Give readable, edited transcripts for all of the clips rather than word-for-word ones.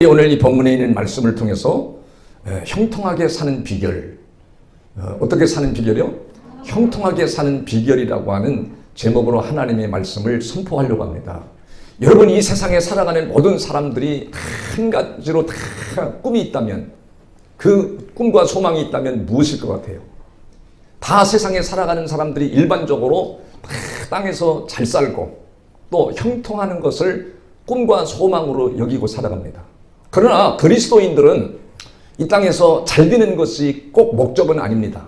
오늘 이 본문에 있는 말씀을 통해서 형통하게 사는 비결, 어떻게 사는 비결이요? 형통하게 사는 비결이라고 하는 제목으로 하나님의 말씀을 선포하려고 합니다. 여러분, 이 세상에 살아가는 모든 사람들이 한 가지로 다 꿈이 있다면, 그 꿈과 소망이 있다면 무엇일 것 같아요? 다 세상에 살아가는 사람들이 일반적으로 다 땅에서 잘 살고 또 형통하는 것을 꿈과 소망으로 여기고 살아갑니다. 그러나 그리스도인들은 이 땅에서 잘 되는 것이 꼭 목적은 아닙니다.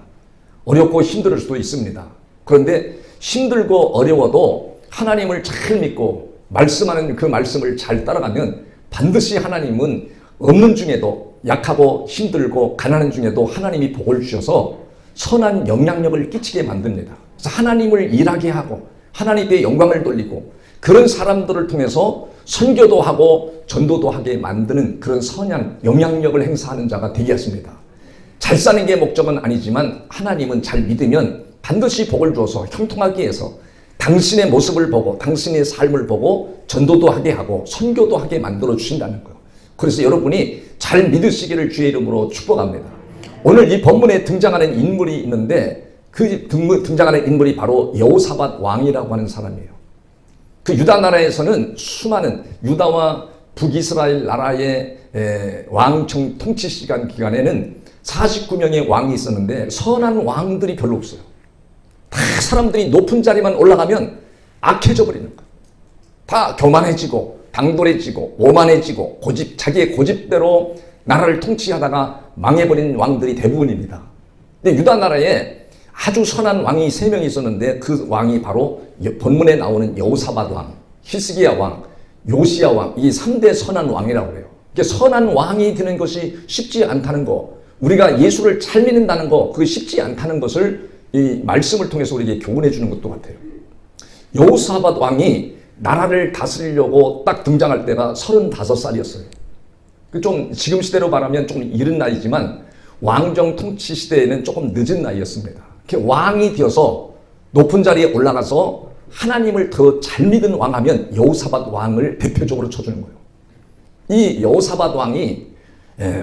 어렵고 힘들 수도 있습니다. 그런데 힘들고 어려워도 하나님을 잘 믿고 말씀하는 그 말씀을 잘 따라가면 반드시 하나님은 없는 중에도, 약하고 힘들고 가난한 중에도 하나님이 복을 주셔서 선한 영향력을 끼치게 만듭니다. 그래서 하나님을 일하게 하고 하나님께 영광을 돌리고 그런 사람들을 통해서 선교도 하고 전도도 하게 만드는 그런 선한 영향력을 행사하는 자가 되게 하십니다. 잘 사는 게 목적은 아니지만 하나님은 잘 믿으면 반드시 복을 주어서 형통하게 해서 당신의 모습을 보고 당신의 삶을 보고 전도도 하게 하고 선교도 하게 만들어 주신다는 거예요. 그래서 여러분이 잘 믿으시기를 주의 이름으로 축복합니다. 오늘 이 본문에 등장하는 인물이 있는데 그 등장하는 인물이 바로 여호사밧 왕이라고 하는 사람이에요. 그 유다 나라에서는 수많은 유다와 북이스라엘 나라의 왕 통치 기간에는 49명의 왕이 있었는데 선한 왕들이 별로 없어요. 다 사람들이 높은 자리만 올라가면 악해져 버리는 거예요. 다 교만해지고 당돌해지고 오만해지고 자기의 고집대로 나라를 통치하다가 망해버린 왕들이 대부분입니다. 근데 유다 나라에 아주 선한 왕이 3명이 있었는데 그 왕이 바로 본문에 나오는 여호사밧 왕, 히스기야 왕, 요시야 왕, 이 3대 선한 왕이라고 해요. 선한 왕이 되는 것이 쉽지 않다는 거, 우리가 예수를 잘 믿는다는 거, 그게 쉽지 않다는 것을 이 말씀을 통해서 우리에게 교훈해 주는 것도 같아요. 여호사밧 왕이 나라를 다스리려고 딱 등장할 때가 35살이었어요. 좀 지금 시대로 말하면 조금 이른 나이지만 왕정 통치 시대에는 조금 늦은 나이였습니다. 왕이 되어서 높은 자리에 올라가서 하나님을 더 잘 믿은 왕하면 여호사밧 왕을 대표적으로 쳐주는 거예요. 이 여호사밧 왕이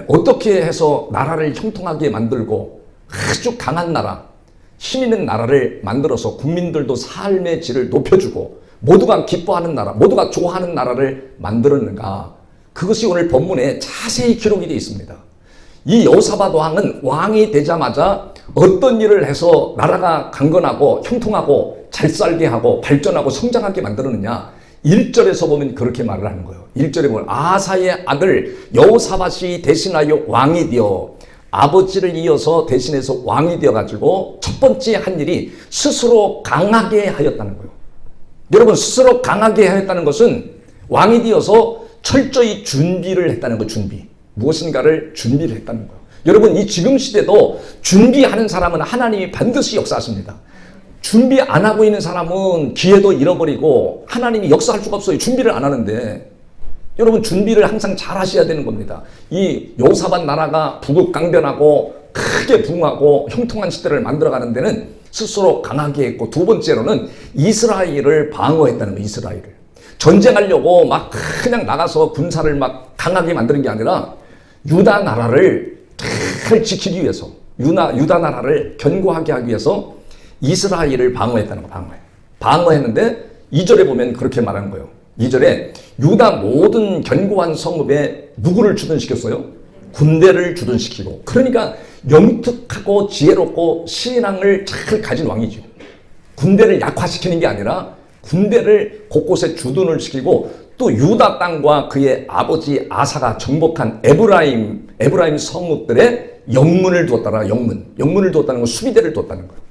어떻게 해서 나라를 형통하게 만들고 아주 강한 나라, 힘 있는 나라를 만들어서 국민들도 삶의 질을 높여주고 모두가 기뻐하는 나라, 모두가 좋아하는 나라를 만들었는가, 그것이 오늘 본문에 자세히 기록이 되어 있습니다. 이 여호사밧 왕은 왕이 되자마자 어떤 일을 해서 나라가 강건하고 형통하고 잘 살게 하고 발전하고 성장하게 만들었느냐, 1절에서 보면 그렇게 말을 하는 거예요. 1절에 보면 아사의 아들 여호사밧이 대신하여 왕이 되어 아버지를 이어서 대신해서 왕이 되어가지고 첫 번째 한 일이 스스로 강하게 하였다는 거예요. 여러분, 스스로 강하게 하였다는 것은 왕이 되어서 철저히 준비를 했다는 거예요. 무엇인가를 준비를 했다는 거예요. 여러분, 이 지금 시대도 준비하는 사람은 하나님이 반드시 역사하십니다. 준비 안 하고 있는 사람은 기회도 잃어버리고 하나님이 역사할 수가 없어요. 준비를 안 하는데. 여러분, 준비를 항상 잘 하셔야 되는 겁니다. 이 여호사밧 나라가 부국강변하고 크게 부흥하고 형통한 시대를 만들어가는 데는 스스로 강하게 했고, 두 번째로는 이스라엘을 방어했다는 거예요. 이스라엘을. 전쟁하려고 막 그냥 나가서 군사를 막 강하게 만드는 게 아니라 유다 나라를 잘 지키기 위해서, 유다 나라를 견고하게 하기 위해서 이스라엘을 방어했다는 거예요. 방어했는데 2절에 보면 그렇게 말하는 거예요. 2절에 유다 모든 견고한 성읍에 누구를 주둔시켰어요? 군대를 주둔시키고. 그러니까 영특하고 지혜롭고 신앙을 잘 가진 왕이죠. 군대를 약화시키는 게 아니라 군대를 곳곳에 주둔을 시키고, 또 유다 땅과 그의 아버지 아사가 정복한 에브라임 성읍들의 영문을 두었다라. 영문을 두었다는 건 수비대를 두었다는 거예요.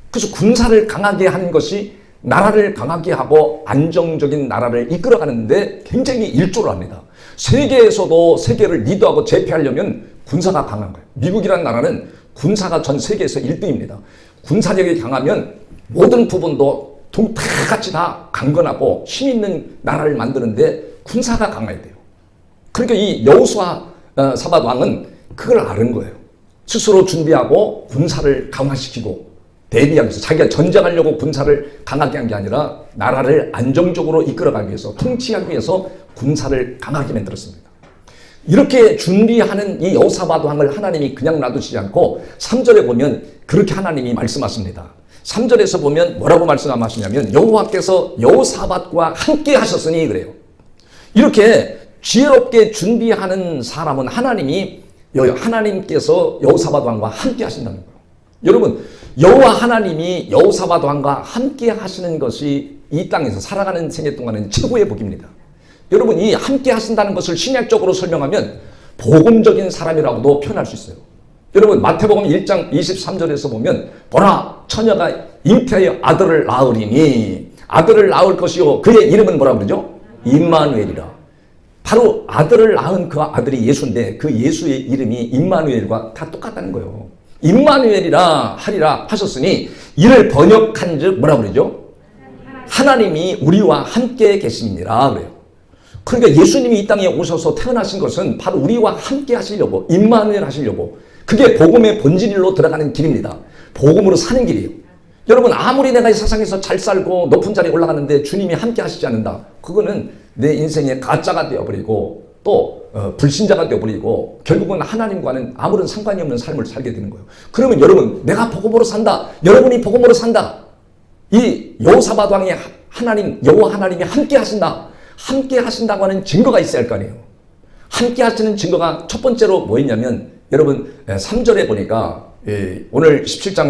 그래서 군사를 강하게 한 것이 나라를 강하게 하고 안정적인 나라를 이끌어가는데 굉장히 일조를 합니다. 세계에서도 세계를 리드하고 제패하려면 군사가 강한 거예요. 미국이라는 나라는 군사가 전 세계에서 1등입니다. 군사력이 강하면 모든 부분도 같이 다 강건하고 힘 있는 나라를 만드는데 군사가 강해야 돼요. 그러니까 이 여호사밧 왕은 그걸 아는 거예요. 스스로 준비하고 군사를 강화시키고 대비하기 위해서, 자기가 전쟁하려고 군사를 강하게 한 게 아니라 나라를 안정적으로 이끌어가기 위해서, 통치하기 위해서 군사를 강하게 만들었습니다. 이렇게 준비하는 이 여호사밧 왕을 하나님이 그냥 놔두시지 않고 3절에 보면 그렇게 하나님이 말씀하십니다. 3절에서 보면 뭐라고 말씀하시냐면 여호와께서 여호사밧과 함께 하셨으니 그래요. 이렇게 지혜롭게 준비하는 사람은 하나님께서 여호사밧 왕과 함께 하신다는 거예요. 여러분, 여호와 하나님이 여호사밧 왕과 함께 하시는 것이 이 땅에서 살아가는 생애 동안은 최고의 복입니다. 여러분, 이 함께 하신다는 것을 신약적으로 설명하면 복음적인 사람이라고도 표현할 수 있어요. 여러분, 마태복음 1장 23절에서 보면 보라, 처녀가 잉태하여 아들을 낳으리니 아들을 낳을 것이요 그의 이름은 뭐라 그러죠? 임마누엘이라. 바로 아들을 낳은 그 아들이 예수인데 그 예수의 이름이 임마누엘과 다 똑같다는 거예요. 임마누엘이라 하리라 하셨으니 이를 번역한 즉 뭐라 그러죠? 하나님이 우리와 함께 계십니다 그래요. 그러니까 예수님이 이 땅에 오셔서 태어나신 것은 바로 우리와 함께 하시려고, 임마누엘 하시려고, 그게 복음의 본질로 들어가는 길입니다. 복음으로 사는 길이에요. 여러분, 아무리 내가 이 세상에서 잘 살고 높은 자리에 올라가는데 주님이 함께 하시지 않는다, 그거는 내 인생의 가짜가 되어버리고 또 불신자가 되어버리고 결국은 하나님과는 아무런 상관이 없는 삶을 살게 되는 거예요. 그러면 여러분, 내가 복음으로 산다, 여러분이 복음으로 산다, 이 여호사밧 왕이 여호와 하나님이 함께 하신다, 함께 하신다고 하는 증거가 있어야 할 거 아니에요. 함께 하시는 증거가 첫 번째로 뭐였냐면, 여러분 3절에 보니까 오늘 17장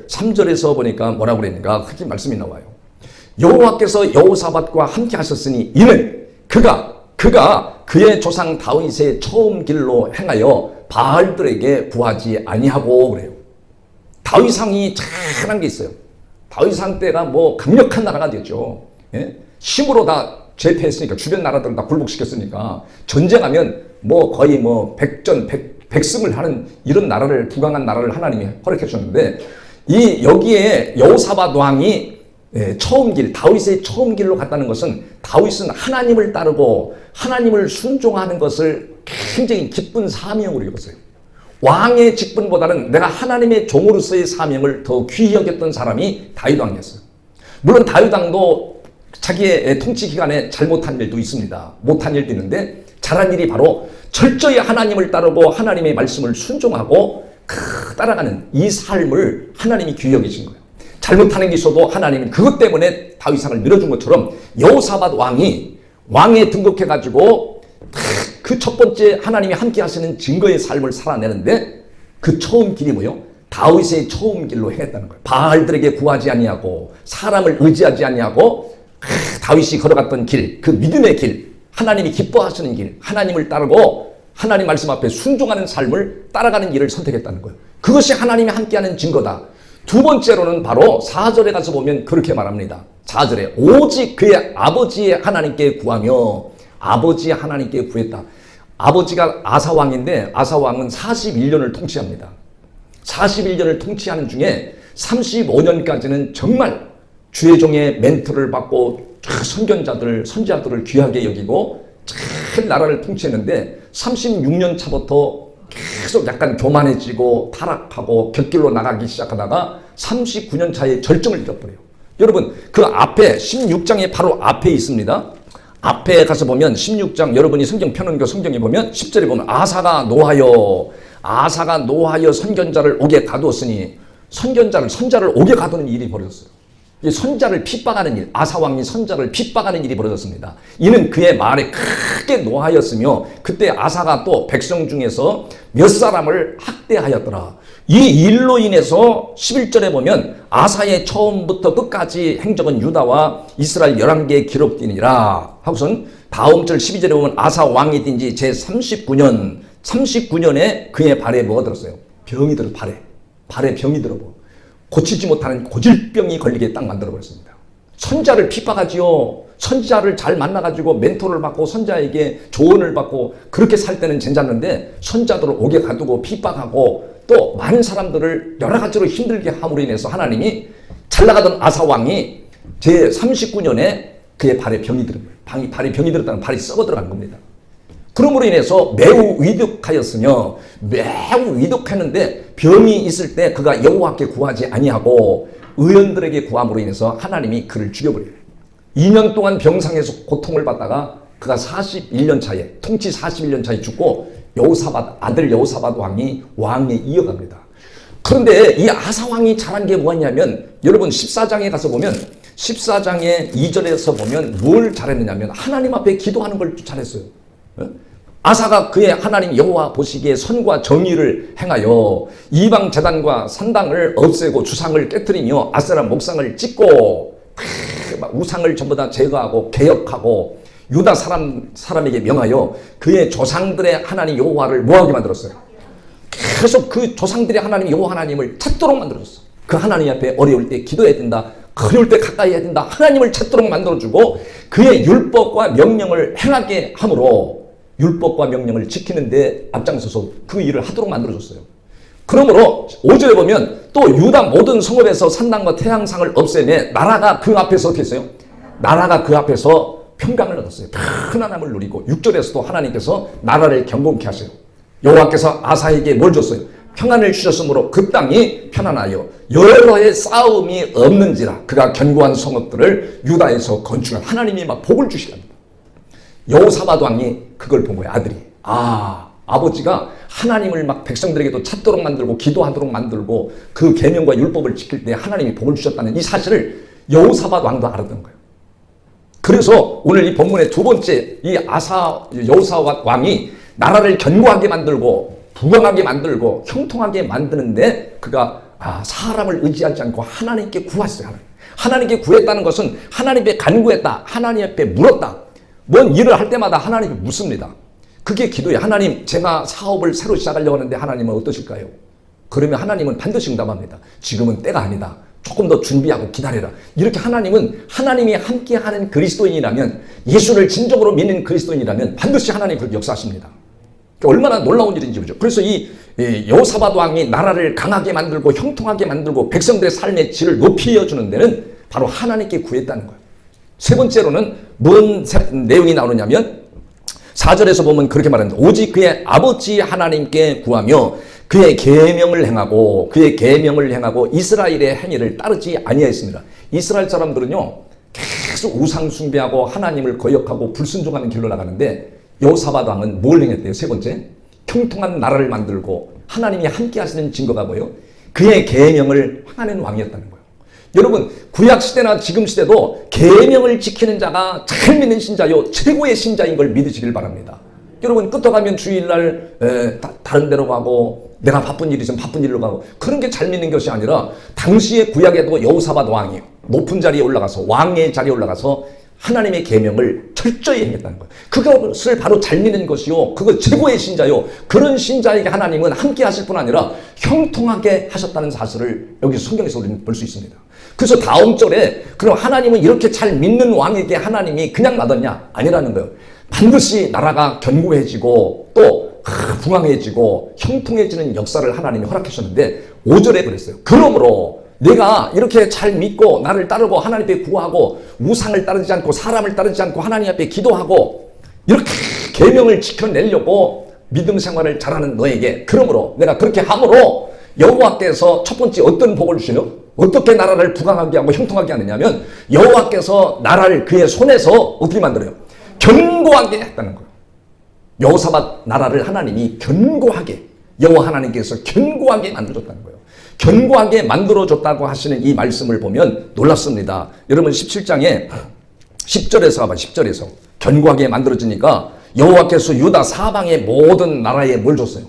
3절에서 보니까 뭐라고 그랬는가, 그렇게 말씀이 나와요. 여호와께서 여호사밧과 함께 하셨으니 이는 그가 그의 조상 다윗의 처음 길로 행하여 바알들에게 구하지 아니하고 그래요. 다윗왕이 잘한 게 있어요. 다윗왕 때가 뭐 강력한 나라가 됐죠. 예? 힘으로 다 제패했으니까, 주변 나라들을 다 굴복시켰으니까 전쟁하면 뭐 거의 뭐 백승을 하는 이런 나라를, 부강한 나라를 하나님이 허락해 주셨는데, 여기에 여호사밧 왕이 처음 길, 다윗의 처음 길로 갔다는 것은 다윗은 하나님을 따르고 하나님을 순종하는 것을 굉장히 기쁜 사명으로 여겼어요. 왕의 직분보다는 내가 하나님의 종으로서의 사명을 더 귀히 여겼던 사람이 다윗 왕이었어요. 물론 다윗 왕도 자기의 통치 기간에 잘못한 일도 있습니다. 못한 일도 있는데 잘한 일이 바로 철저히 하나님을 따르고 하나님의 말씀을 순종하고 따라가는 이 삶을 하나님이 귀히 여기신 거예요. 잘못하는 게 있어도 하나님은 그것 때문에 다윗왕을 밀어준 것처럼 여호사밧 왕이 왕에 등극해가지고 그 첫 번째 하나님이 함께 하시는 증거의 삶을 살아내는데 그 처음 길이 뭐예요? 다윗의 처음 길로 행했다는 거예요. 바알들에게 구하지 아니하고 사람을 의지하지 아니하고 다윗이 걸어갔던 길, 그 믿음의 길, 하나님이 기뻐하시는 길, 하나님을 따르고 하나님 말씀 앞에 순종하는 삶을 따라가는 길을 선택했다는 거예요. 그것이 하나님이 함께하는 증거다. 두 번째로는 바로 4절에 가서 보면 그렇게 말합니다. 4절에 오직 그의 아버지의 하나님께 구하며, 아버지 하나님께 구했다. 아버지가 아사왕인데 아사왕은 41년을 통치합니다. 41년을 통치하는 중에 35년까지는 정말 주의 종의 멘토를 받고 선지자들을 귀하게 여기고 잘 나라를 통치했는데 36년 차부터 계속 약간 교만해지고 타락하고 곁길로 나가기 시작하다가 39년 차에 절정을 잃어버려요. 여러분, 그 앞에 16장에 바로 앞에 있습니다. 앞에 가서 보면 16장, 여러분이 성경 펴는 그 성경에 보면 10절에 보면 아사가 노하여 선견자를 옥에 가두었으니, 선자를 옥에 가두는 일이 벌어졌어요. 선자를 핍박하는 일, 아사왕이 선자를 핍박하는 일이 벌어졌습니다. 이는 그의 말에 크게 노하였으며 그때 아사가 또 백성 중에서 몇 사람을 학대하였더라. 이 일로 인해서 11절에 보면 아사의 처음부터 끝까지 행적은 유다와 이스라엘 11개에 기록되니라 하고선 다음 절 12절에 보면 아사 왕이 된 지 제 39년에 그의 발에 뭐가 들었어요? 병이 들어, 발에 병이 들어버. 고치지 못하는 고질병이 걸리게 딱 만들어버렸습니다. 선자를 핍박하지요. 선자를 잘 만나가지고 멘토를 받고 선자에게 조언을 받고 그렇게 살 때는 괜찮은데 선자들을 옥에 가두고 핍박하고 또 많은 사람들을 여러 가지로 힘들게 함으로 인해서 하나님이 잘 나가던 아사왕이 제 39년에 그의 발에 병이 들은 거예요. 발에 병이 들었다는 발이 썩어 들어간 겁니다. 그러므로 인해서 매우 위독하였으며, 매우 위독했는데 병이 있을 때 그가 여호와께 구하지 아니하고 의원들에게 구함으로 인해서 하나님이 그를 죽여버려요. 2년 동안 병상에서 고통을 받다가 그가 41년 차에, 통치 41년 차에 죽고 여호사밧, 아들 여호사밧 왕이 왕에 이어갑니다. 그런데 이 아사 왕이 잘한 게 뭐냐면, 여러분 14장에 가서 보면 14장의 2절에서 보면 뭘 잘했느냐면 하나님 앞에 기도하는 걸 잘했어요. 아사가 그의 하나님 여호와 보시기에 선과 정의를 행하여 이방 제단과 산당을 없애고 주상을 깨뜨리며 아세라 목상을 찢고 우상을 전부 다 제거하고 개혁하고 유다 사람에게 명하여 그의 조상들의 하나님 여호와를 뭐하게 만들었어요? 계속 그 조상들의 하나님 여호와 하나님을 찾도록 만들어줬어. 그 하나님 앞에 어려울 때 기도해야 된다. 어려울 때 가까이 해야 된다. 하나님을 찾도록 만들어주고 그의 율법과 명령을 행하게 함으로 율법과 명령을 지키는데 앞장서서 그 일을 하도록 만들어줬어요. 그러므로 5절에 보면 또 유다 모든 성읍에서 산당과 태양상을 없애매 나라가 그 앞에서 어떻게 했어요? 나라가 그 앞에서 평강을 얻었어요. 편안함을 누리고 6절에서도 하나님께서 나라를 경건케 하세요. 여호와께서 아사에게 뭘 줬어요? 평안을 주셨으므로 그 땅이 편안하여 여러 해 싸움이 없는지라 그가 견고한 성읍들을 유다에서 건축한 하나님이 막 복을 주시랍니다. 여호사밧 왕이 그걸 본 거예요. 아들이. 아버지가 하나님을 막 백성들에게도 찾도록 만들고 기도하도록 만들고 그 계명과 율법을 지킬 때 하나님이 복을 주셨다는 이 사실을 여호사밧 왕도 알았던 거예요. 그래서 오늘 이 본문의 두 번째 이 여호사밧 왕이 나라를 견고하게 만들고 부강하게 만들고 형통하게 만드는데 그가 사람을 의지하지 않고 하나님께 구했어요. 하나님께 구했다는 것은 하나님께 간구했다. 하나님 앞에 물었다. 뭔 일을 할 때마다 하나님께 묻습니다. 그게 기도예요. 하나님, 제가 사업을 새로 시작하려고 하는데 하나님은 어떠실까요? 그러면 하나님은 반드시 응답합니다. 지금은 때가 아니다. 조금 더 준비하고 기다려라. 이렇게 하나님은 하나님이 함께하는 그리스도인이라면, 예수를 진정으로 믿는 그리스도인이라면 반드시 하나님 그렇게 역사하십니다. 얼마나 놀라운 일인지 보죠. 그래서 이 여호사밧 왕이 나라를 강하게 만들고 형통하게 만들고 백성들의 삶의 질을 높이 해주는 데는 바로 하나님께 구했다는 거예요. 세 번째로는 뭔 내용이 나오느냐면 4절에서 보면 그렇게 말합니다. 오직 그의 아버지 하나님께 구하며 그의 계명을 행하고 이스라엘의 행위를 따르지 아니하였습니다. 이스라엘 사람들은요 계속 우상 숭배하고 하나님을 거역하고 불순종하는 길로 나가는데 여호사밧 왕은 뭘 행했대요? 세 번째, 형통한 나라를 만들고 하나님이 함께 하시는 증거가 뭐예요? 그의 계명을 행하는 왕이었다는 거예요. 여러분, 구약 시대나 지금 시대도 계명을 지키는 자가 잘 믿는 신자요 최고의 신자인 걸 믿으시길 바랍니다. 여러분, 끄떡하면 주일날 다른 데로 가고 내가 바쁜 일이 있으면 바쁜 일로 가고 그런 게 잘 믿는 것이 아니라 당시의 구약에도 여호사밧 왕이 높은 자리에 올라가서 왕의 자리에 올라가서 하나님의 계명을 철저히 행했다는 거예요. 그것을 바로 잘 믿는 것이요, 그거 최고의 신자요, 그런 신자에게 하나님은 함께 하실 뿐 아니라 형통하게 하셨다는 사실을 여기 성경에서 우리는 볼 수 있습니다. 그래서 다음 절에 그럼 하나님은 이렇게 잘 믿는 왕에게 하나님이 그냥 놔뒀냐? 아니라는 거예요. 반드시 나라가 견고해지고 또 부강해지고 형통해지는 역사를 하나님이 허락하셨는데 5절에 그랬어요. 그러므로 내가 이렇게 잘 믿고 나를 따르고 하나님 앞에 구하고 우상을 따르지 않고 사람을 따르지 않고 하나님 앞에 기도하고 이렇게 계명을 지켜내려고 믿음 생활을 잘하는 너에게, 그러므로 내가 그렇게 함으로 여호와께서 첫 번째 어떤 복을 주시요? 어떻게 나라를 부강하게 하고 형통하게 하느냐면 여호와께서 나라를 그의 손에서 어떻게 만들어요? 견고하게 했다는 거예요. 여호사밧 나라를 하나님이 견고하게, 여호와 하나님께서 견고하게 만들어줬다는 거예요. 견고하게 만들어줬다고 하시는 이 말씀을 보면 놀랍습니다. 여러분 17장에 10절에서 봐봐. 10절에서 견고하게 만들어지니까 여호와께서 유다 사방의 모든 나라에 뭘 줬어요?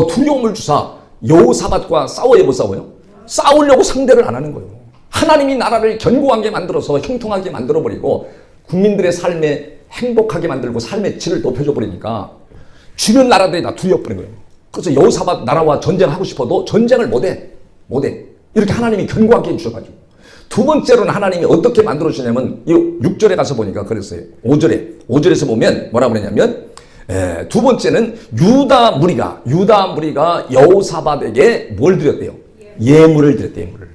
두려움을 주사 여호사밧과 싸워요, 못 싸워요? 싸우려고 상대를 안 하는 거예요. 하나님이 나라를 견고하게 만들어서 형통하게 만들어버리고 국민들의 삶에 행복하게 만들고 삶의 질을 높여줘 버리니까 주변 나라들이 다 두려워버린 거예요. 그래서 여호사밧 나라와 전쟁하고 싶어도 전쟁을 못해. 이렇게 하나님이 견고하게 해주셔가지고. 두 번째로는 하나님이 어떻게 만들어주냐면 6절에 가서 보니까 그랬어요. 5절에서 보면 뭐라고 그러냐면 두 번째는 유다 무리가 여호사밧에게 뭘 드렸대요? 예물을 드렸대요. 예물을.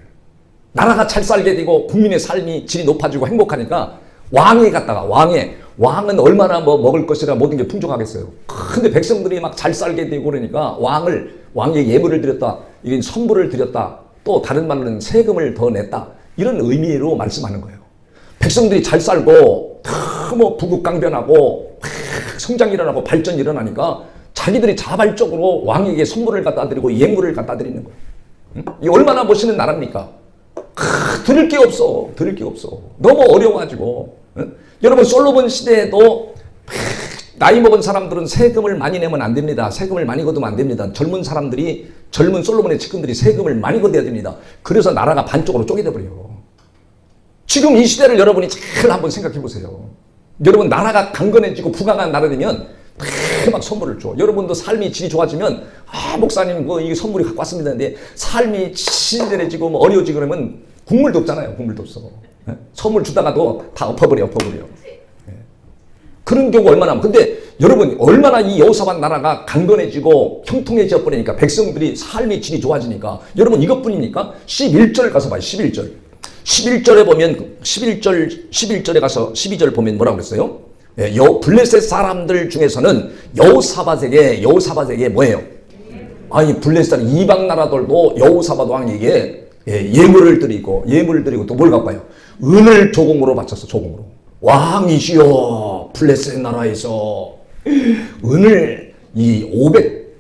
나라가 잘 살게 되고 국민의 삶이 질이 높아지고 행복하니까 왕에 갔다가 왕은 얼마나 먹을 것이라 모든 게 풍족하겠어요. 근데 백성들이 막 잘 살게 되고 그러니까 왕에 예물을 드렸다, 이런 선물을 드렸다, 또 다른 말로는 세금을 더 냈다, 이런 의미로 말씀하는 거예요. 백성들이 잘 살고 뭐 부국강변하고 막 성장이 일어나고 발전이 일어나니까 자기들이 자발적으로 왕에게 선물을 갖다 드리고 예물을 갖다 드리는 거예요. 응? 이 얼마나 멋있는 나라입니까? 드릴 게 없어. 드릴 게 없어. 너무 어려워가지고. 응? 여러분 솔로몬 시대에도 나이 먹은 사람들은 세금을 많이 내면 안 됩니다. 세금을 많이 걷으면 안 됩니다. 젊은 사람들이, 젊은 솔로몬의 측근들이 세금을 많이 걷어야 됩니다. 그래서 나라가 반쪽으로 쪼개져 버려요. 지금 이 시대를 여러분이 잘 한번 생각해 보세요. 여러분 나라가 강건해지고 부강한 나라 되면 막 선물을 줘. 여러분도 삶이 질이 좋아지면 목사님 이게 선물이 갖고 왔습니다. 근데 삶이 친절해지고 뭐 어려워지고 그러면 국물도 없잖아요. 국물도 없어. 네? 선물 주다가도 다 엎어버려. 네. 그런 경우 얼마나 많아. 근데 여러분 얼마나 이 여호사밧 나라가 강건해지고 형통해져 버리니까 백성들이 삶의 질이 좋아지니까 여러분 이것뿐입니까? 11절 가서 봐요. 11절. 11절에 보면 11절에 가서 12절 보면 뭐라고 그랬어요? 예, 블레셋 사람들 중에서는 여호사밧에게 뭐예요? 아니 블레셋 이방 나라들도 여호사밧 왕에게 예물을 드리고 또 뭘 갖고 와요? 은을 조공으로 바쳤어. 조공으로. 왕이시여 블레셋 나라에서 은을 이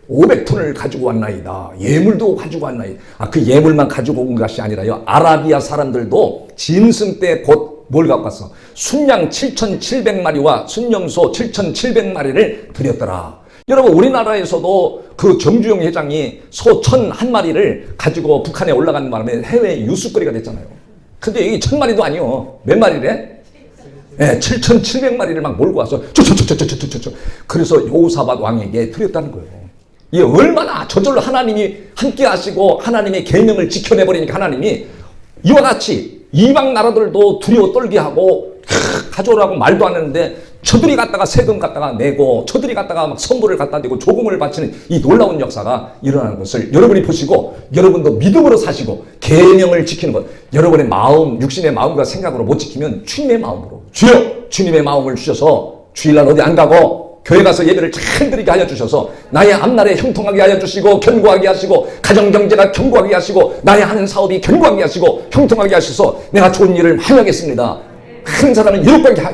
500톤을 가지고 왔나이다. 예물도 가지고 왔나이다. 그 예물만 가지고 온 것이 아니라요. 아라비아 사람들도 짐승 때 곧 뭘 갖고 왔어? 순양 7,700마리와 순염소 7,700마리를 드렸더라. 여러분 우리나라에서도 그 정주영 회장이 소 1,001마리를 가지고 북한에 올라간 바람에 해외 유수거리가 됐잖아요. 근데 이게 1,000마리도 아니요. 몇 마리래? 네, 7,700마리를 막 몰고 와서 그래서 여호사밧 왕에게 드렸다는 거예요. 이게 얼마나 저절로 하나님이 함께 하시고 하나님의 계명을 지켜내버리니까 하나님이 이와 같이 이방 나라들도 두려워 떨게 하고 가져오라고 말도 안 했는데 저들이 갖다가 세금 갖다가 내고 저들이 갖다가 막 선물을 갖다 대고 조공을 바치는 이 놀라운 역사가 일어나는 것을 여러분이 보시고 여러분도 믿음으로 사시고 계명을 지키는 것, 여러분의 마음, 육신의 마음과 생각으로 못 지키면 주님의 마음으로, 주여 주님의 마음을 주셔서 주일날 어디 안 가고 교회 가서 예배를 잘 드리게 하여 주셔서 나의 앞날에 형통하게 하여 주시고 견고하게 하시고 가정경제가 견고하게 하시고 나의 하는 사업이 견고하게 하시고 형통하게 하셔서 내가 좋은 일을 많이 하겠습니다. 한 사람은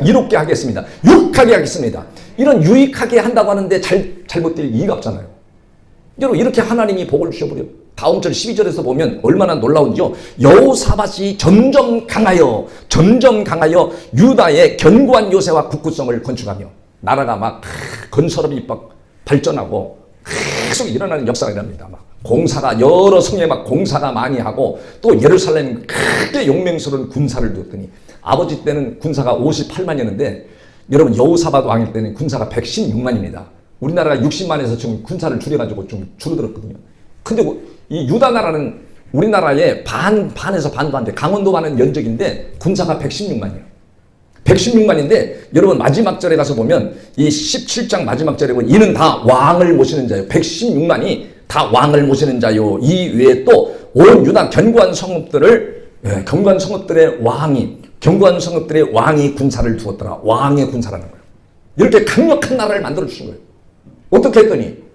이롭게 하겠습니다. 유익하게 하겠습니다. 이런 유익하게 한다고 하는데 잘못될 이유가 없잖아요. 여러분 이렇게 하나님이 복을 주셔버려요. 다음 절 12절에서 보면 얼마나 놀라운지요. 여호사밧이 점점 강하여 유다의 견고한 요새와 굳건성을 건축하며 나라가 막 건설업이 막 발전하고 계속 일어나는 역사가 일어납니다. 막 공사가 여러 성에 막 공사가 많이 하고 또 예루살렘 크게 용맹스러운 군사를 두었더니 아버지 때는 군사가 58만이었는데 여러분 여호사밧 왕일 때는 군사가 116만입니다. 우리나라가 60만에서 지금 군사를 줄여가지고 좀 줄어들었거든요. 근데 이 유다 나라는 우리나라의 반에서 반도 안 돼. 강원도만은 면적인데 군사가 116만이에요. 116만인데 여러분 마지막 절에 가서 보면 이 17장 마지막 절에 보면 이는 다 왕을 모시는 자요. 116만이 다 왕을 모시는 자요. 이 외에 또 온 유다 견고한 성읍들의 왕이 군사를 두었더라. 왕의 군사라는 거예요. 이렇게 강력한 나라를 만들어 주신 거예요. 어떻게 했더니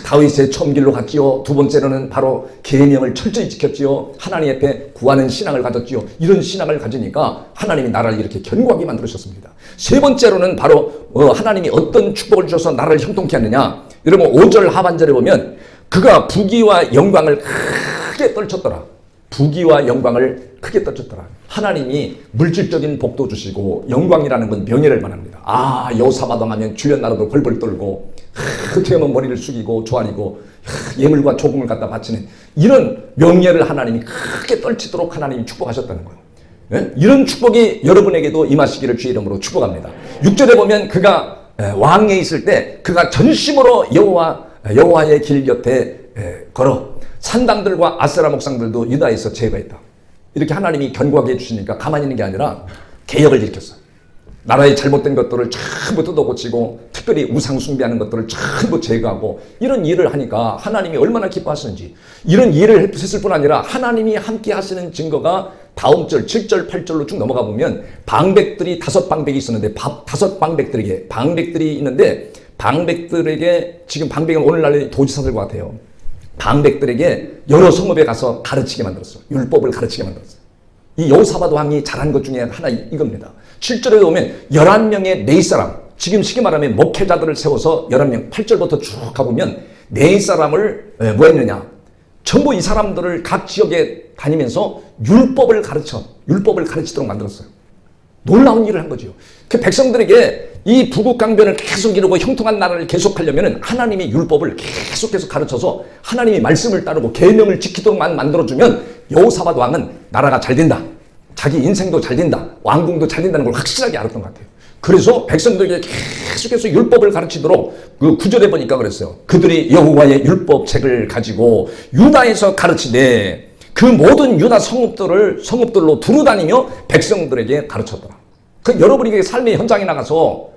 다윗의 처음 길로 갔지요. 두 번째로는 바로 계명을 철저히 지켰지요. 하나님 앞에 구하는 신앙을 가졌지요. 이런 신앙을 가지니까 하나님이 나라를 이렇게 견고하게 만들으셨습니다. 세 번째로는 바로 하나님이 어떤 축복을 주셔서 나라를 형통케 하느냐. 여러분 5절 하반절에 보면 그가 부귀와 영광을 크게 떨쳤더라. 부귀와 영광을 크게 떨쳤더라. 하나님이 물질적인 복도 주시고 영광이라는 건 명예를 말합니다. 여호사밧 왕하면 주변 나라도 벌벌 떨고 그때 하면 머리를 숙이고 조아리고 예물과 조공을 갖다 바치는 이런 명예를 하나님이 크게 떨치도록 하나님이 축복하셨다는 거예요. 네? 이런 축복이 여러분에게도 임하시기를 주의 이름으로 축복합니다. 6절에 보면 그가 왕에 있을 때 그가 전심으로 여호와의 길 곁에 걸어 산당들과 아세라 목상들도 유다에서 제거했다. 이렇게 하나님이 견고하게 해주시니까 가만히 있는 게 아니라 개혁을 일으켰어요. 나라의 잘못된 것들을 전부 뜯어고치고 특별히 우상 숭배하는 것들을 전부 제거하고 이런 일을 하니까 하나님이 얼마나 기뻐하시는지, 이런 일을 했을 뿐 아니라 하나님이 함께 하시는 증거가 다음 절 7절 8절로 쭉 넘어가 보면 방백들이 5방백이 있었는데 5방백들이 있는데 방백들에게 지금 방백은 오늘날의 도지사들 같아요. 방백들에게 여러 성읍에 가서 가르치게 만들었어요. 율법을 가르치게 만들었어요. 이 여호사밧 왕이 잘한 것 중에 하나 이겁니다. 7절에 보면 11명의 네이 사람, 지금 쉽게 말하면 목회자들을 세워서 11명, 8절부터 쭉 가보면 네이 사람을 뭐 했느냐. 전부 이 사람들을 각 지역에 다니면서 율법을 가르치도록 만들었어요. 놀라운 일을 한 거죠. 그 백성들에게 이 부국강변을 계속 이루고 형통한 나라를 계속하려면 하나님의 율법을 계속해서 가르쳐서 하나님의 말씀을 따르고 계명을 지키도록만 만들어주면 여호사밧 왕은 나라가 잘 된다. 자기 인생도 잘 된다. 왕궁도 잘 된다는 걸 확실하게 알았던 것 같아요. 그래서 백성들에게 계속해서 율법을 가르치도록 그 9절에 보니까 그랬어요. 그들이 여호와의 율법책을 가지고 유다에서 가르치되 그 모든 유다 성읍들로 두루다니며 백성들에게 가르쳤더라. 그 여러분이 삶의 현장에 나가서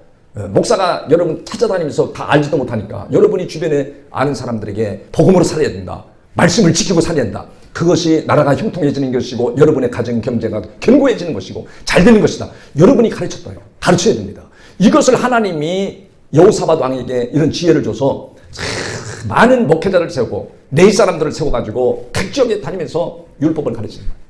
목사가 여러분 찾아다니면서 다 알지도 못하니까 여러분이 주변에 아는 사람들에게 복음으로 살아야 된다. 말씀을 지키고 살아야 된다. 그것이 나라가 형통해지는 것이고 여러분의 가정 경제가 견고해지는 것이고 잘 되는 것이다. 여러분이 가르쳤어요. 가르쳐야 됩니다. 이것을 하나님이 여호사밧 왕에게 이런 지혜를 줘서 많은 목회자를 세우고 네이 사람들을 세워가지고 각 지역에 다니면서 율법을 가르치는 거예요.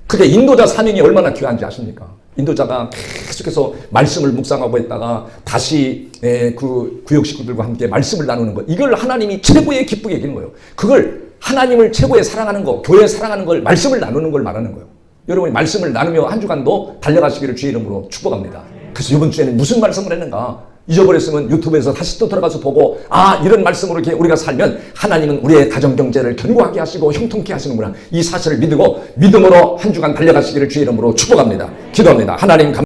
그게 인도자 사명이 얼마나 귀한지 아십니까? 인도자가 계속해서 말씀을 묵상하고 있다가 다시 그 구역 식구들과 함께 말씀을 나누는 것. 이걸 하나님이 최고의 기쁘게 여기는 거예요. 그걸 하나님을 최고의 사랑하는 거, 교회 사랑하는 걸 말씀을 나누는 걸 말하는 거예요. 여러분이 말씀을 나누며 한 주간도 달려가시기를 주의 이름으로 축복합니다. 그래서 이번 주에는 무슨 말씀을 했는가? 잊어버렸으면 유튜브에서 다시 또 들어가서 보고 이런 말씀으로 이렇게 우리가 살면 하나님은 우리의 가정 경제를 견고하게 하시고 형통케 하시는구나. 이 사실을 믿고 믿음으로 한 주간 달려가시기를 주의 이름으로 축복합니다. 기도합니다. 하나님